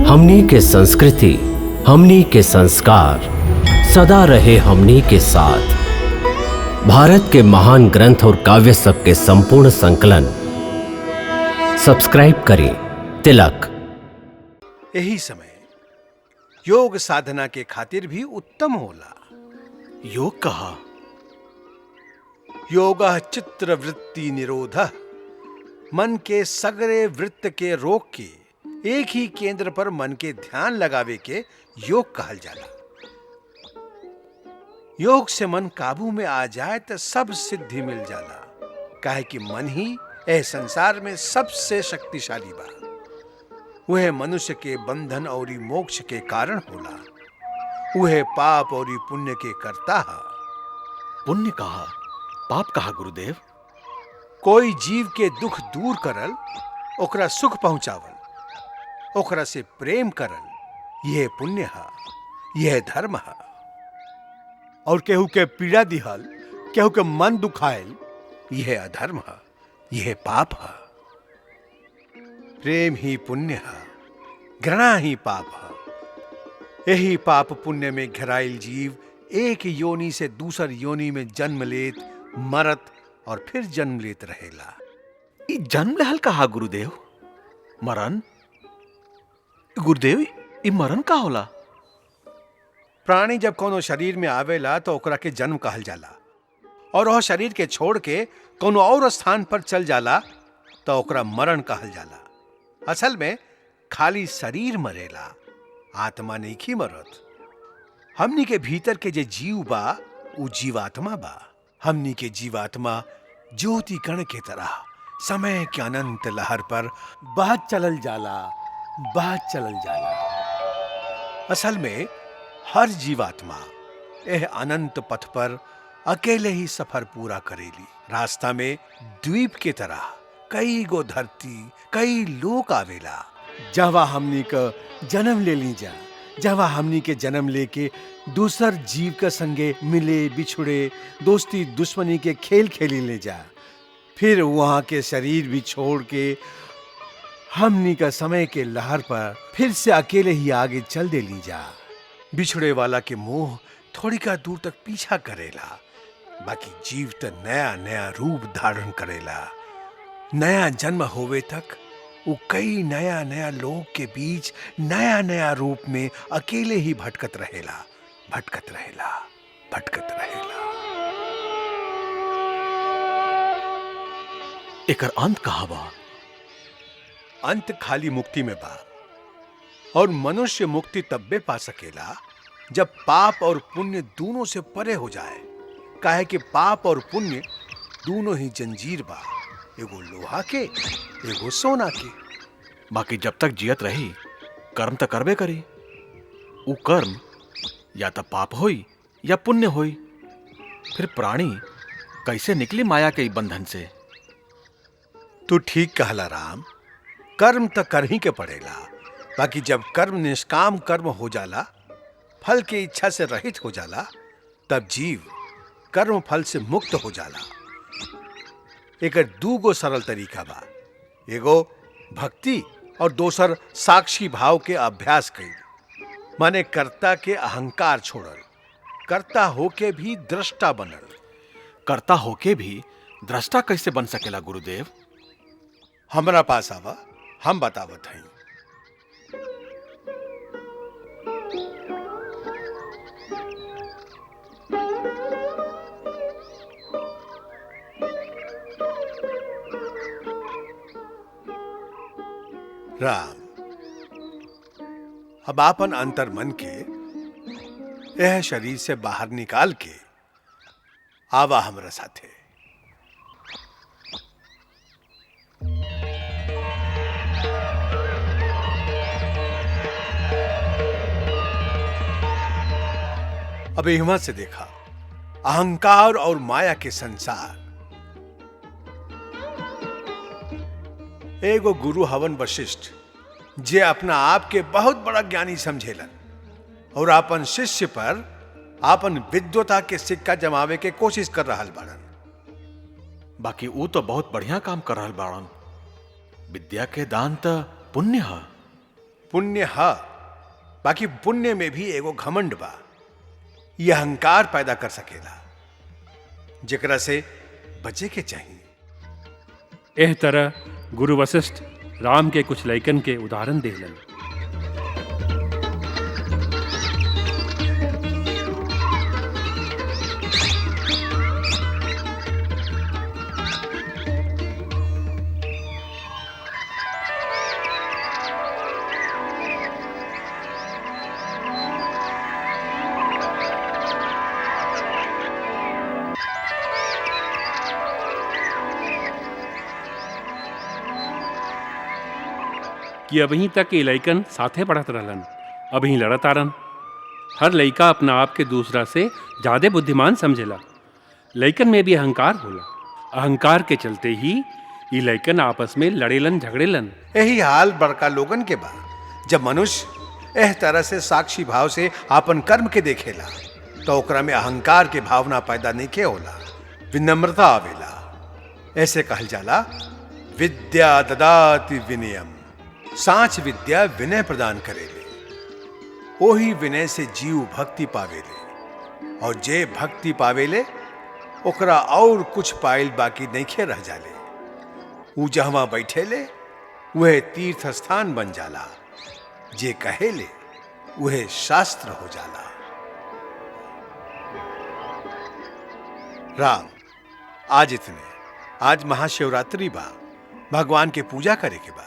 हमनी के संस्कृति, हमनी के संस्कार सदा रहे हमनी के साथ। भारत के महान ग्रंथ और काव्य सब के संपूर्ण संकलन सब्सक्राइब करें तिलक। यही समय योग साधना के खातिर भी उत्तम होला। योग कहा? योगः चित्त वृत्ति निरोधः, मन के सगरे वृत्त के रोक के एक ही केंद्र पर मन के ध्यान लगावे के योग कहल जाला। योग से मन काबू में आ जाए तो सब सिद्धि मिल जाला, काहे कि मन ही ए संसार में सबसे शक्तिशाली बा। वह मनुष्य के बंधन और मोक्ष के कारण होला। वह पाप और पुण्य के कर्ता है। पुण्य कहा, पाप कहा गुरुदेव? कोई जीव के दुख दूर करल, ओकरा सुख पहुंचावल, ओकरा से प्रेम करल, यह पुण्य है, यह धर्म है। और केहू के पीड़ा दिहल, केहू के मन दुखायल, यह अधर्म है, यह पाप है। प्रेम ही पुण्य है, घृणा ही पाप है। यही पाप पुण्य में घिराइल जीव एक योनि से दूसर योनि में जन्म लेत, मरत और फिर जन्म लेत रहेला। ई जन्म लहल कहा गुरुदेव? मरण? गुरुदेव, ई मरण का होला? प्राणी जब कोनो शरीर में आवेला तो ओकरा के जन्म कहल जाला, और वह शरीर के छोड़ के कोनो और स्थान पर चल जाला तो ओकरा मरण कहल जाला। असल में खाली शरीर मरेला, आत्मा नहीं की मरत। हमनी के भीतर के जे जीव बा उ जीवात्मा बा। हमनी के जीवात्मा ज्योति कण के तरह समय के अनंत लहर पर बहत चलल जाला, बहत चलल जाला। असल में हर जीवात्मा यह अनंत पथ पर अकेले ही सफर पूरा करेली। रास्ता में द्वीप के तरह कई गो धरती, कई लोक आवेला। जवा हमनी का जन्म ले ली जा, जवा हमनी के जन्म लेके दूसर जीव के संगे मिले बिछुड़े, दोस्ती दुश्मनी के खेल खेली ले जा। फिर वहां के शरीर भी छोड़ के हमनी का समय के लहर पर फिर से अकेले ही आगे चल दे ली जा। बिछड़े वाला के मोह थोड़ी का दूर तक पीछा करेला, बाकी जीव तो नया नया रूप धारण करेला। नया जन्म होवे तक वो कई नया नया लोग के बीच नया नया रूप में अकेले ही भटकत रहेला, भटकत रहेला, भटकत रहेला। एकर अंत कहा बा? अंत खाली मुक्ति में बा। और मनुष्य मुक्ति तब्बे पा सकेला जब पाप और पुण्य दोनों से परे हो जाए। काहे कि पाप और पुण्य दोनों ही जंजीर बा, एगो लोहा के, एगो सोना के। बाकी जब तक जियत रही कर्म तो करबे करी। उ कर्म या तो पाप होई या पुण्य होई। फिर प्राणी कैसे निकली माया के बंधन से? तू ठीक कहला राम, कर्म तो कर ही के पड़ेला। बाकी जब कर्म निष्काम कर्म हो जाला, फल की इच्छा से रहित हो जाला, तब जीव कर्म फल से मुक्त हो जाला। एक दूगो सरल तरीका बा, एगो भक्ति और दोसर साक्षी भाव के अभ्यास कईल। माने कर्ता के अहंकार छोड़ल, कर्ता होके भी दृष्टा बनल। कर्ता होके भी दृष्टा कैसे बन सकेला गुरुदेव? हमरा पास आवा, हम बतावत हई। राम, अब आपन अंतर मन के यह शरीर से बाहर निकाल के आवा हमरा साथे। अब हिम्मत से देखा अहंकार और माया के संसार। एगो गुरु हवन वशिष्ठ, जे अपना आप के बहुत बड़ा ज्ञानी समझेलन और अपन शिष्य पर अपन विद्वता के सिक्का जमावे के कोशिश कर रहल बाड़न। बाकी वो तो बहुत बढ़िया काम कर रहल बाड़न। विद्या के दान तो पुण्य है। पुण्य है, बाकी पुण्य में भी एगो घमंड बा। यह अहंकार पैदा कर सकेला, जेकरा से बचे के चाहिए। एह तरह गुरु वशिष्ठ राम के कुछ लइकन के उदाहरण देलन। कि अबही तक ये लइकन साथे पढ़त रहलन, अबही लड़त आरन। हर लइका अपना आप के दूसरा से ज्यादा बुद्धिमान समझेला। लइकन में भी अहंकार होला। अहंकार के चलते ही ये लइकन आपस में लड़ेलन झगड़ेलन। यही हाल बड़का लोगन के बा। जब मनुष्य एह तरह से साक्षी भाव से आपन कर्म के देखेला तो ओकरा में अहंकार के भावना पैदा नहीं के होला, विनम्रता आवेला। ऐसे कहल जाला, विद्या ददाति विनयम। सांच विद्या विनय प्रदान करेले। ओही विनय से जीव भक्ति पावेले, और जे भक्ति पावेले ओकरा और कुछ पाइल बाकी नइखे रह जाले। ऊ जहवा बैठेले वह तीर्थ स्थान बन जाला, जे कहेले वह शास्त्र हो जाला। राम, आज इतने। आज महाशिवरात्रि बा, भगवान के पूजा करे के बा।